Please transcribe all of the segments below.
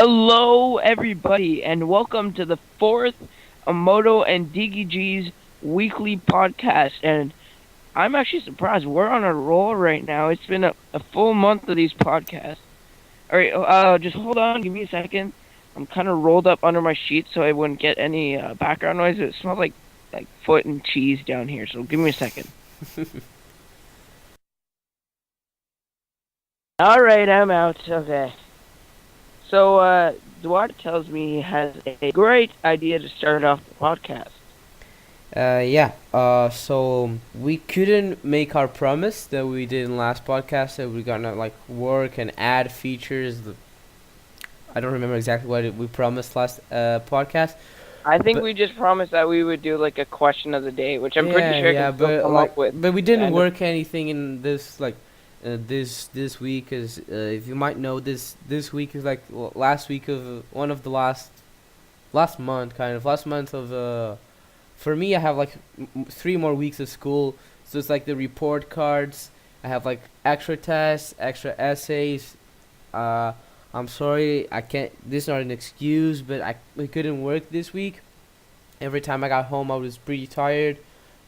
Hello, everybody, and welcome to the fourth Amohdoh and DGG's weekly podcast. And I'm actually surprised we're on a roll right now. It's been a full month of these podcasts. All right, just hold on, give me a second. I'm kind of rolled up under my sheet so I wouldn't get any background noise. It smells like foot and cheese down here. So give me a second. All right, I'm out. Okay. So, Duarte tells me he has a great idea to start off the podcast. So we couldn't make our promise that we did in last podcast that we're gonna like work and add features. I don't remember exactly what we promised last podcast. I think But we just promised that we would do like a question of the day, which I'm pretty yeah, sure I yeah, can still but come up with. we didn't And work anything in this this week. As if you might know, this week is like last week of one of the last month, kind of last month of for me, I have like 3 more weeks of school, so it's like the report cards. I have like extra tests, extra essays. Uh, I'm sorry, I can't. This is not an excuse, but we couldn't work this week. Every time I got home, I was pretty tired.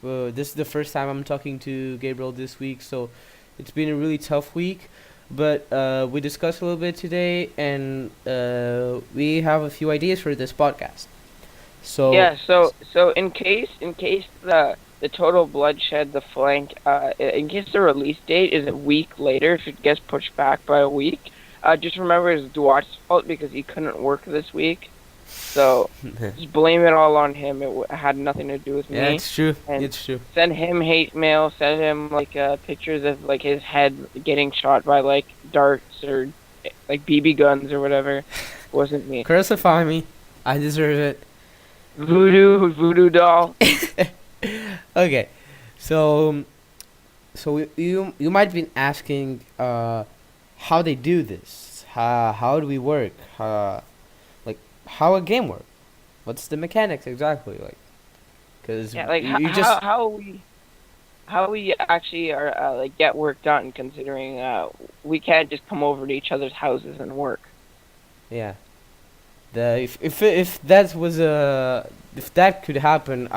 This is the first time I'm talking to Gabriel this week, so it's been a really tough week. But we discussed a little bit today, and we have a few ideas for this podcast. So yeah, so in case the total bloodshed, the flank, in case the release date is a week later, if it gets pushed back by a week, just remember it's Duarte's fault because he couldn't work this week. So just blame it all on him. It had nothing to do with yeah, me. it's true. And It's true. send him hate mail. Send him like pictures of like his head getting shot by like darts or like BB guns or whatever. It wasn't me. Crucify me. I deserve it. Voodoo doll. Okay, so you might be asking how they do this. How do we work? Like how a game work? What's the mechanics exactly like? Because Yeah, like you just how we actually are like get work done, considering we can't just come over to each other's houses and work. yeah. The if that was if that could happen,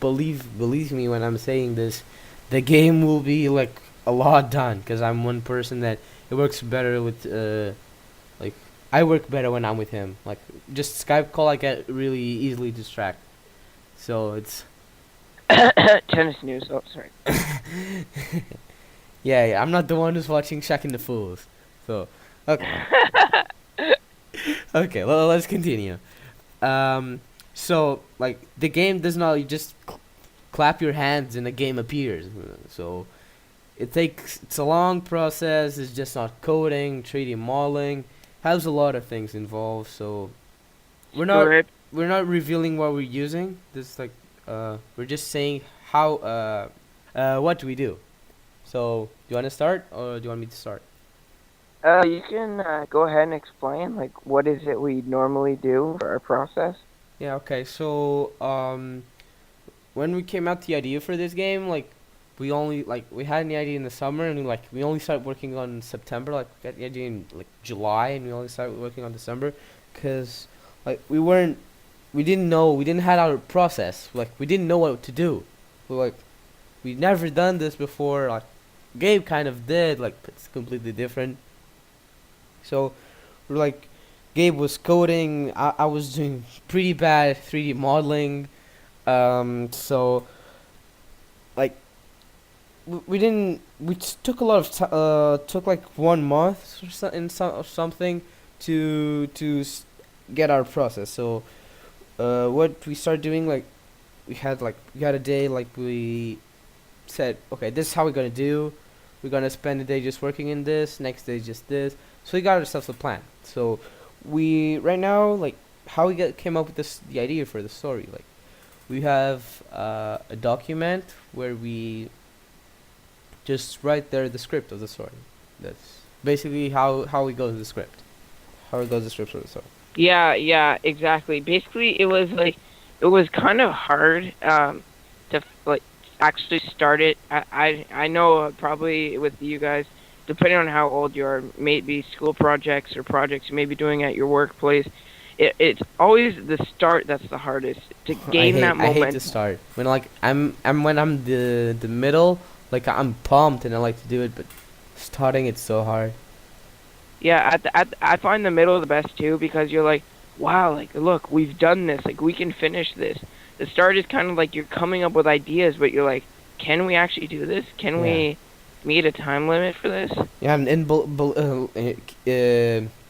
believe me when I'm saying this, the game will be like a lot done. Cause I'm one person that it works better with like I work better when I'm with him. Like just Skype call, I get really easily distracted. So it's Tennis news. Oh, sorry. yeah. I'm not the one who's watching Shaq and the Fools. So okay, okay. Well, let's continue. So like the game does not you just clap your hands and the game appears. So it's a long process. It's just not coding, 3D modeling, has a lot of things involved. So we're not Script. we're not revealing what we're using. This like we're just saying how what do we do. So do you want to start or do you want me to start? You can go ahead and explain like what is it we normally do for our process. Yeah. Okay. So when we came out the idea for this game, like we had the idea in the summer and we only started working on September. Like we got the idea in like July and we only started working on December, cause like we didn't had our process. Like we didn't know what to do. We never done this before. Like Gabe kind of did. Like it's completely different. So we're like Gabe was coding. I was doing pretty bad 3D modeling. So like we didn't we took a lot of took like 1 month or something to get our process. So what we started doing, like we had a day, like we said, okay, this is how we're gonna do. We're gonna spend the day just working in this, next day just this. So we got ourselves a plan. So we right now, like how we came up with the idea for the story, like we have a document where we just write there the script of the story. That's basically how it goes the script. How it goes the script of the story. Yeah, exactly. Basically, it was kind of hard to like actually start it. I know probably with you guys depending on how old you are, maybe school projects or projects you may be doing at your workplace. It's always the start that's the hardest to gain that I hate to momentum. start when like I'm when I'm the middle, like I'm pumped and I like to do it, but starting it's so hard. Yeah, I find the middle the best too because you're like, wow, like look, we've done this, like we can finish this. The start is kind of like you're coming up with ideas, but you're like, can we actually do this? Can Yeah. we meet a time limit for this? Yeah, and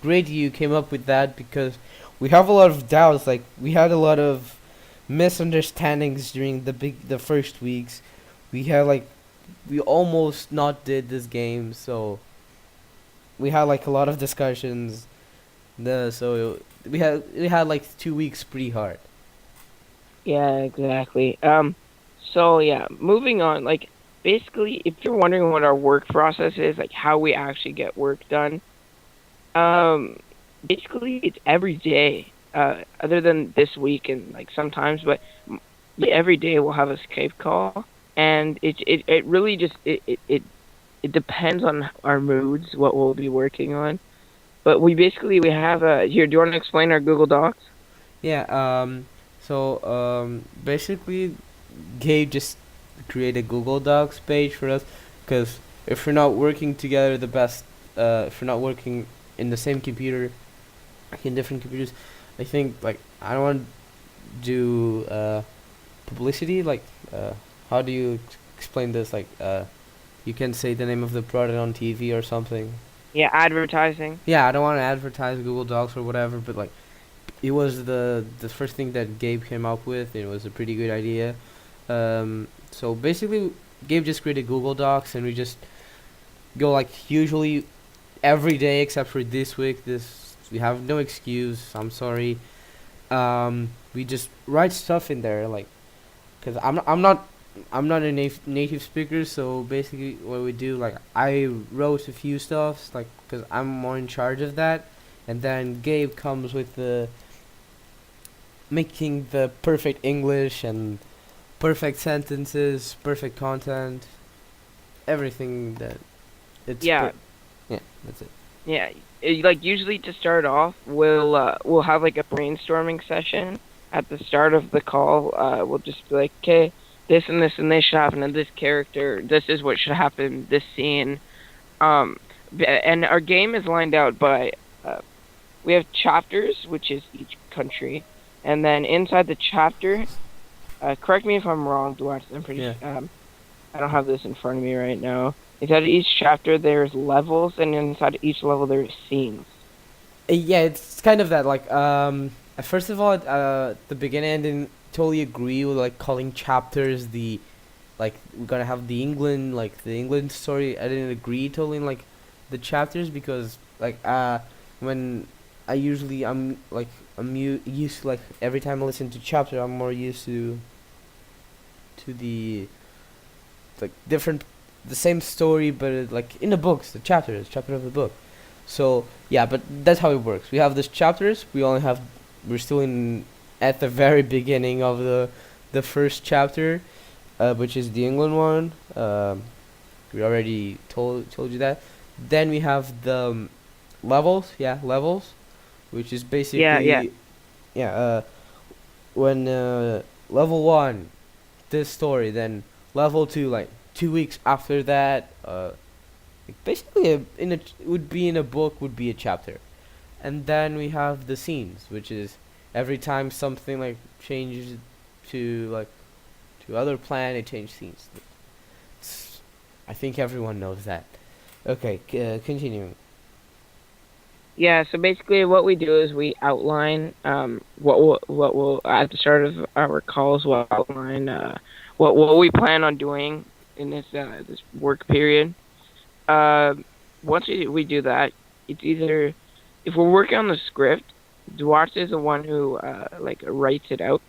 great you came up with that because we have a lot of doubts. Like we had a lot of misunderstandings during the first weeks. We had like we almost not did this game, so we had like a lot of discussions. So we had like 2 weeks pretty hard. Yeah, exactly. So yeah, moving on. Like basically, if you're wondering what our work process is, like how we actually get work done, um, basically it's every day. Other than this week and like sometimes, but every day we'll have a Skype call, and it really just it depends on our moods what we'll be working on. But we have a here. Do you want to explain our Google Docs? Yeah. Basically, Gabe just created a Google Docs page for us, because if we're not working together, if we're not working in the same computer, like in different computers, I think like I don't want to do publicity. Like, how do you explain this? Like, you can say the name of the product on TV or something. Yeah, advertising. Yeah, I don't want to advertise Google Docs or whatever, but like it was the first thing that Gabe came up with. It was a pretty good idea. So basically, Gabe just created Google Docs, and we just go like usually every day except for this week. This we have no excuse. I'm sorry. We just write stuff in there, like, cause I'm not a native speaker. So basically, what we do, like, I wrote a few stuffs, like, cause I'm more in charge of that, and then Gabe comes with the making the perfect English and perfect sentences, perfect content, everything that Yeah, yeah, that's it. yeah. Like usually to start off, we'll have like a brainstorming session at the start of the call. We'll just be like, okay, this and this should happen to this character. This is what should happen. This scene. And our game is lined out by we have chapters, which is each country, and then inside the chapter, correct me if I'm wrong, Duarte. Yeah. I don't have this in front of me right now. Inside each chapter, there's levels, and inside each level, there's scenes. Yeah, it's kind of that. Like, first of all, at the beginning, I didn't totally agree with like calling chapters the, like, we're gonna have the England story. I didn't agree totally in like the chapters, because like when used to, like, every time I listen to chapter, I'm more used to the, like, different, the same story, but like in the books, the chapter of the book. So yeah, but that's how it works. We have these chapters. We're still in at the very beginning of the first chapter, which is the England one. We already told you that. Then we have the levels. Yeah, levels, which is Yeah, yeah, basically, yeah. When level one, this story, then level two, like 2 weeks after that. Basically, would be in a book, would be a chapter. And then we have the scenes, which is every time something like changes to, like, to other plan, it changes scenes. I think everyone knows that. Okay, continuing. yeah. So basically, what we do is we outline what we'll at the start of our calls. We'll outline what we plan on doing in this work period. Uh, Once we do that, it's either if we're working on the script, Duarte is the one who like writes it out,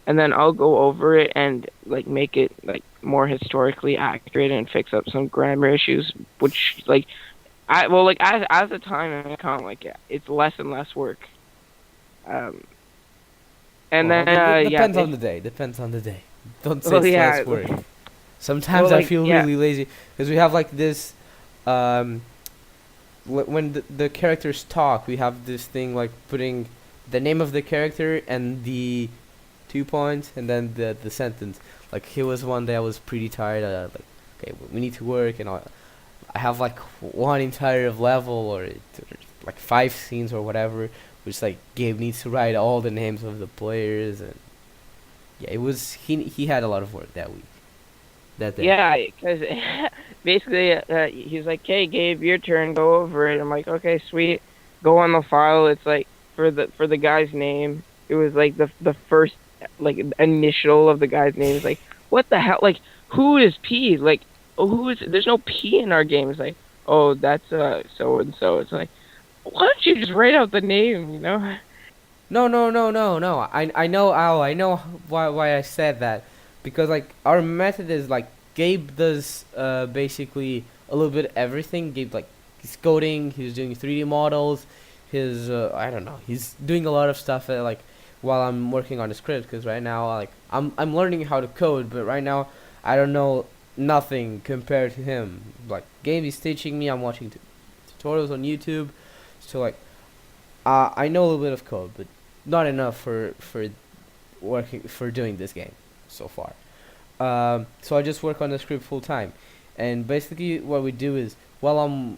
and then I'll go over it and like make it like more historically accurate and fix up some grammar issues, which like I well like as the time I count like it's less and less work. Um, and Well, then yeah, depends on the day. Depends on the day. Don't say well it's yeah, less work. well Sometimes I like feel yeah, really lazy because we have like this um, when the characters talk, we have this thing like putting the name of the character and the 2 points and then the sentence. Like he was one day I was pretty tired. Like okay, we need to work, and I have like one entire level like 5 scenes or whatever, which like Gabe needs to write all the names of the players, and yeah, it was he had a lot of work that week, that day. Yeah, because basically he's like, "Hey, Gabe, your turn. Go over it." I'm like, "Okay, sweet." Go on the file. It's like for the guy's name. It was like the first like initial of the guy's name. It's like, what the hell? Like, who is P? Like, oh, who is? There's no P in our game. It's like, oh, that's so and so. It's like, why don't you just write out the name? You know? No, no, no, no, no. I know, Al. I know why I said that, because like our method is like Gabe does basically a little bit everything. Gabe like he's coding, he's doing 3D models, his I don't know, he's doing a lot of stuff like while I'm working on the script. Because right now like I'm learning how to code, but right now I don't know nothing compared to him. Like Gabe is teaching me. I'm watching tutorials on YouTube, so like I know a little bit of code, but not enough for doing this game so far. So I just work on the script full time, and basically what we do is while I'm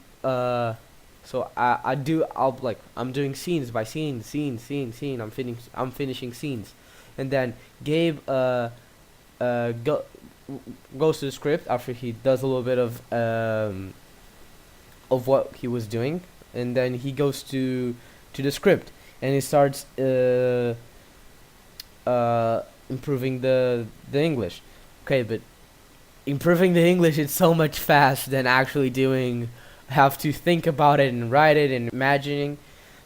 doing scenes by scene. I'm finishing scenes, and then Gabe go goes to the script after he does a little bit of what he was doing, and then he goes to the script, and he starts improving the English. Okay, but improving the English is so much fast than actually doing. Have to think about it and write it and imagining.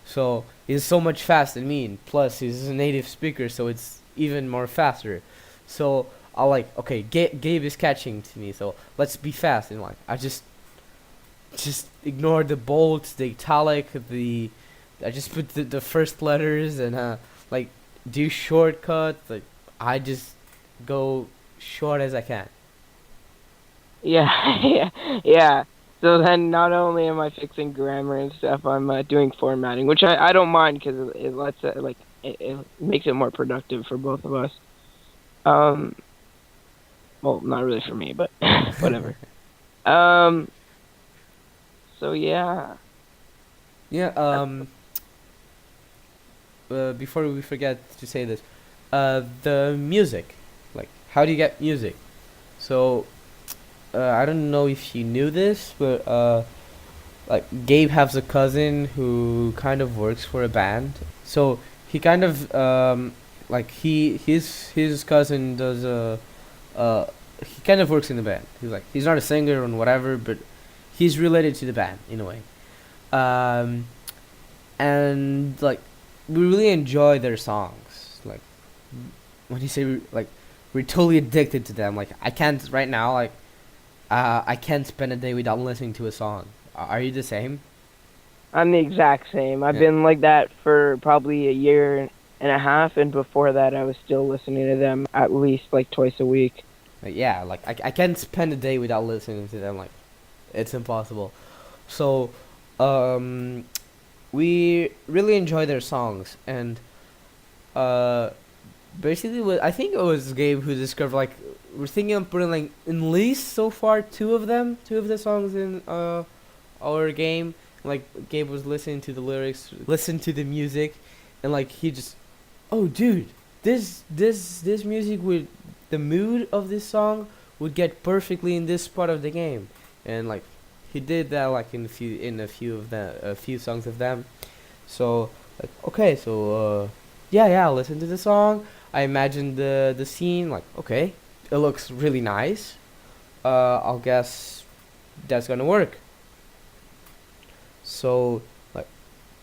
So he's so much faster than me, and plus he's a native speaker, so it's even more faster. So I like okay, Gabe is catching to me, so let's be fast. And like I just ignore the bolts, the italic, the I just put the first letters, and like do shortcuts. Like I just go short as I can. Yeah, yeah, yeah. So then, not only am I fixing grammar and stuff, I'm doing formatting, which I don't mind because it lets it makes it more productive for both of us. Um, well, not really for me, but whatever. Um, so yeah, Yeah. uh, Before we forget to say this, the music. Like, how do you get music? So, I don't know if you knew this, but like Gabe has a cousin who kind of works for a band. So he kind of like his cousin does he kind of works in the band. He's not a singer or whatever, but he's related to the band in a way. Um, and like we really enjoy their songs. Like when you say like we're totally addicted to them. Like I can't right now. Like I can't spend a day without listening to a song. Are you the same? I'm the exact same. I've Yeah. been like that for probably a year and a half, and before that, I was still listening to them at least like twice a week. Yeah, like I can't spend a day without listening to them. Like it's impossible. So, um, we really enjoy their songs, and uh, basically, I think it was Gabe who discovered like we're thinking of putting like at least so far two of the songs in our game. Like Gabe was listening to the lyrics, listen to the music, and like he just, oh dude, this music would the mood of this song would get perfectly in this part of the game, and like he did that like in a few songs of them. So like okay, so yeah, I'll listen to the song. I imagine the scene like okay, it looks really nice. I'll guess that's gonna work. So like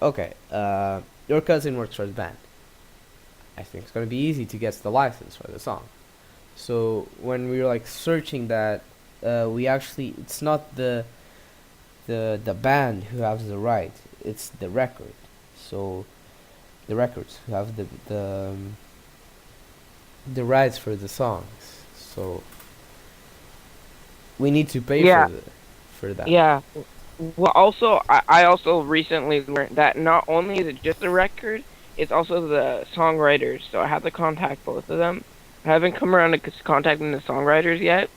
okay, your cousin works for the band. I think it's gonna be easy to get the license for the song. So when we were like searching that, we actually it's not the band who has the right, it's the record. So the records who have the rights for the songs. So we need to pay Yeah, for that. Yeah. Well, also, I also recently learned that not only is it just the record, it's also the songwriters. So I have to contact both of them. I haven't come around to contacting the songwriters yet.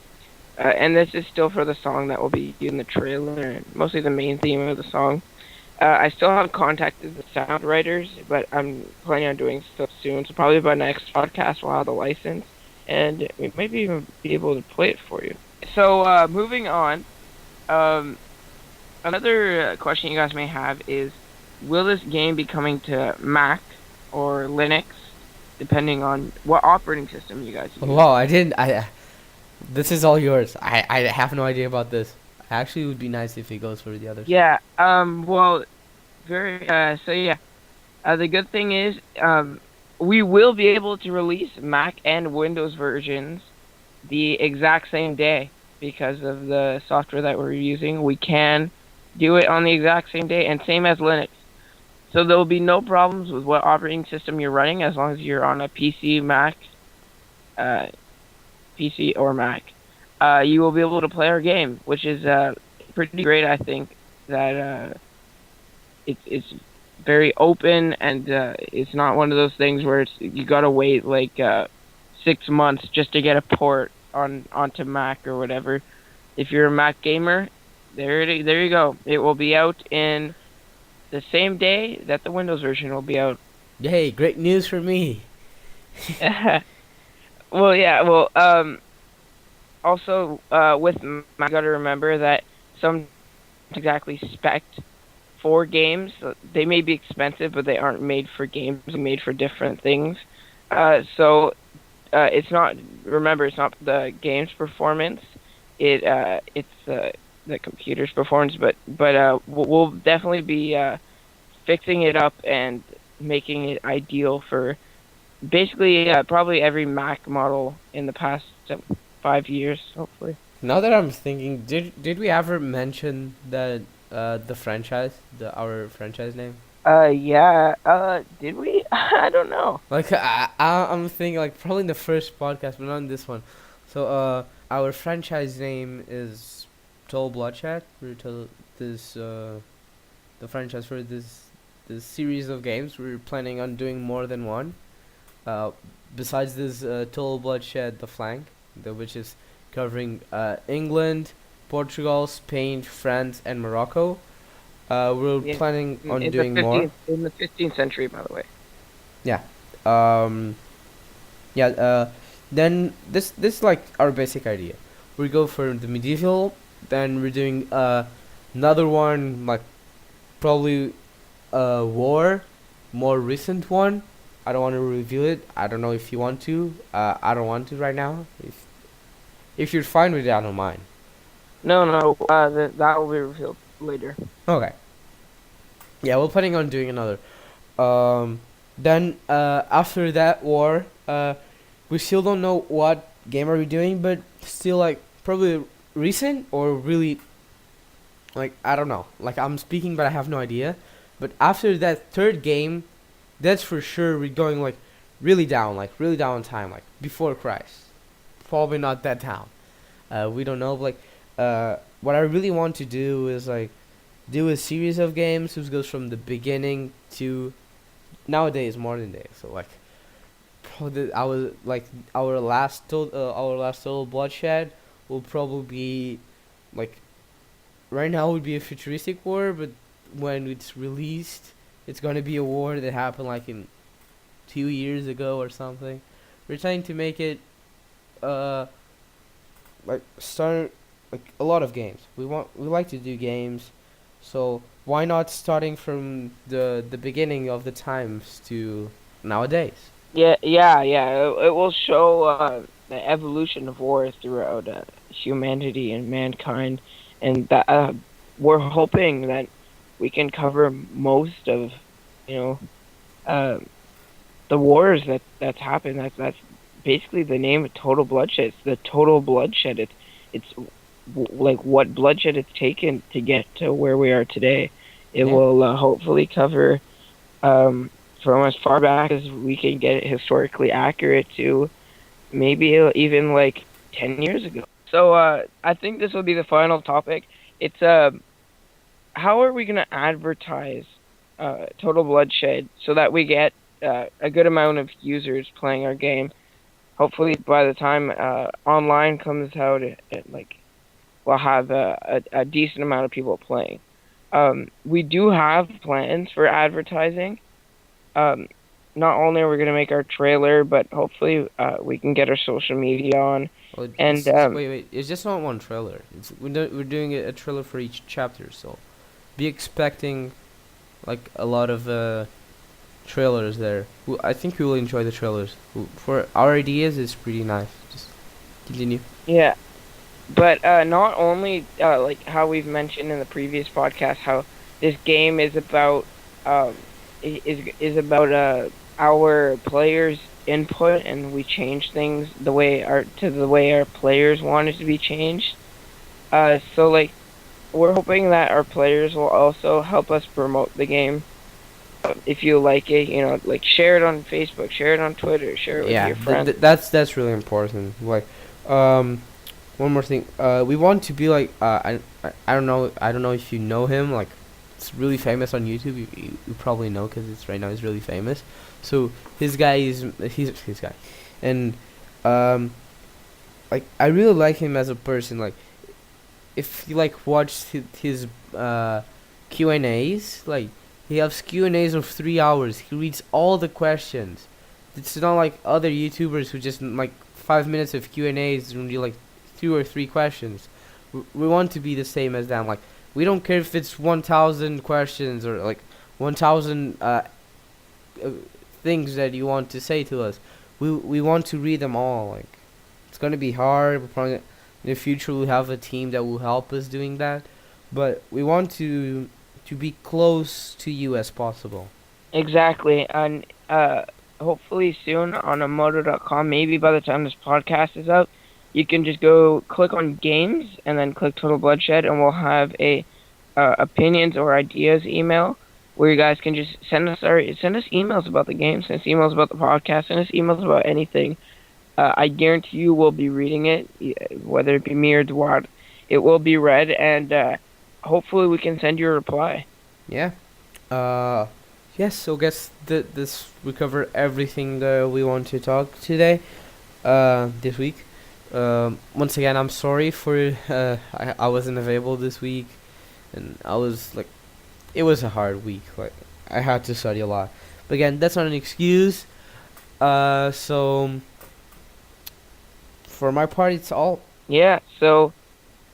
And this is still for the song that will be in the trailer and mostly the main theme of the song. I still haven't contacted the sound writers, but I'm planning on doing so soon. So probably by next podcast we'll have the license, and we maybe even be able to play it for you. So moving on, um, another question you guys may have is, will this game be coming to Mac or Linux, depending on what operating system you guys use? Wow, I didn't. This is all yours. I have no idea about this. Actually, it would be nice if it goes for the others. Yeah. Well, very. So yeah. The good thing is, we will be able to release Mac and Windows versions the exact same day because of the software that we're using. We can do it on the exact same day, and same as Linux. So there will be no problems with what operating system you're running as long as you're on a PC, Mac, uh, PC or Mac. You will be able to play our game, which is pretty great. I think that it's very open, and it's not one of those things where you gotta wait like 6 months just to get a port onto Mac or whatever. If you're a Mac gamer, there you go. It will be out in the same day that the Windows version will be out. Yay! Great news for me. Well, yeah. Well, also with Mac, you gotta remember that some exactly spec for games. They may be expensive, but they aren't made for games. They're made for different things. So it's not. Remember, it's not the game's performance. It's the computer's performance. But we'll definitely be fixing it up and making it ideal for basically probably every Mac model in the past 5 years, hopefully. Now that I'm thinking, did we ever mention that the franchise, our franchise name? Yeah. Did we? I don't know. Like I'm thinking like probably in the first podcast, but not in this one. So our franchise name is Total Bloodshed. This the franchise for this series of games. We're planning on doing more than one. Uh, Besides this Total Bloodshed, the flank, which is covering England, Portugal, Spain, France, and Morocco. We're Yeah, planning on in doing more. in the 15th century, by the way. Yeah. Um, yeah. Then this like our basic idea. We go for the medieval. Then we're doing another one like probably war, more recent one. I don't want to reveal it. I don't know if you want to. I don't want to right now. If you're fine with it, I don't mind. No, no, that will be revealed later. Okay. Yeah, we're planning on doing another. Um, then after that war, we still don't know what game are we doing, but still like probably recent or really like I don't know. Like I'm speaking, but I have no idea. But after that third game, that's for sure we're going like really down in time, like before Christ. Probably not that down. We don't know. But, like what I really want to do is like do a series of games which goes from the beginning to nowadays modern day. So like probably our last total bloodshed will probably be like right now would be a futuristic war, but when it's released, it's gonna be a war that happened like in 2 years ago or something. We're trying to make it uh like start like a lot of games. We like to do games, so why not starting from the beginning of the times to nowadays? Yeah, yeah, yeah. It will show the evolution of war throughout humanity and mankind, and that we're hoping that we can cover most of, you know, uh, the wars that's happened. That's basically the name of Total Bloodshed. It's the Total Bloodshed. Like what bloodshed it's taken to get to where we are today. It Yeah. will hopefully cover from as far back as we can get it historically accurate to maybe even like 10 years ago. So I think this will be the final topic. It's how are we gonna advertise Total Bloodshed so that we get a good amount of users playing our game? Hopefully, by the time online comes out, like we'll have a decent amount of people playing. We do have plans for advertising. Um, Not only are we gonna make our trailer, but hopefully we can get our social media on. Well, And wait. It's just not one trailer. We're doing a trailer for each chapter, so be expecting like a lot of trailers there. I think you will enjoy the trailers. For our ideas, it's pretty nice. Just continue. yeah, but not only like how we've mentioned in the previous podcast, how this game is about is about our players' input, and we change things the way our players want it to be changed. So like we're hoping that our players will also help us promote the game. If you like it, like share it on Facebook, share it on Twitter, share it with Yeah, your friends. that's really important. Like, one more thing. We want to be like I don't know if you know him. Like, it's really famous on YouTube. You probably know because it's right now. He's really famous. So he's his guy, and um, like I really like him as a person. Like, if you like watch his Q&As, like he has Q&As of 3 hours. He reads all the questions. It's not like other YouTubers who just like 5 minutes of Q&As and do like 2 or 3 questions. We want to be the same as them. Like, we don't care if it's 1,000 questions or like 1,000 uh, things that you want to say to us. We want to read them all. Like, it's gonna be hard. We're probably in the future we'll have a team that will help us doing that, but we want to be close to you as possible. Exactly, and hopefully soon on Amohdoh.com. Maybe by the time this podcast is out, you can just go click on games and then click Total Bloodshed, and we'll have a opinions or ideas email where you guys can just send us emails about the game, send us emails about the podcast, send us emails about anything. I guarantee you we'll be reading it, whether it be me or Duarte. It will be read, and hopefully we can send you a reply. Yeah. Uh, yes. So guess this we cover everything that we want to talk today. This week. Once again, I'm sorry for I wasn't available this week, and I was like, it was a hard week. Like, I had to study a lot. But again, that's not an excuse. So for my part, it's all. Yeah, so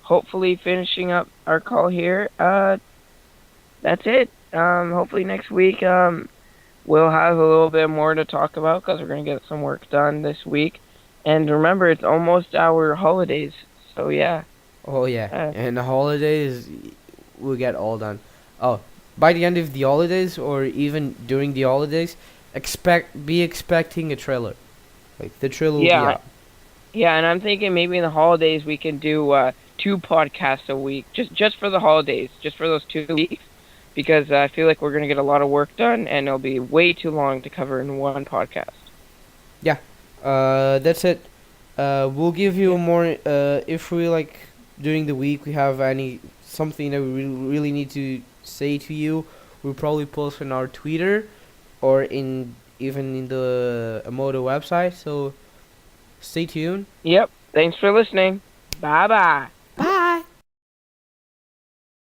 hopefully finishing up our call here. That's it. Hopefully next week we'll have a little bit more to talk about because we're gonna get some work done this week. And remember, it's almost our holidays, so yeah. Oh yeah, Uh, and the holidays will get all done. Oh, by the end of the holidays or even during the holidays, be expecting a trailer. Like, the trailer will be yeah, out. yeah, and I'm thinking maybe in the holidays we can do 2 podcasts a week, just for the holidays, just for those 2 weeks, because I feel like we're gonna get a lot of work done, and it'll be way too long to cover in one podcast. Yeah. That's it. We'll give you Yeah. more. If we like during the week we have any something that we really need to say to you, we'll probably post on our Twitter or in even in the Amohdoh website. So stay tuned. Yep. Thanks for listening. Bye bye.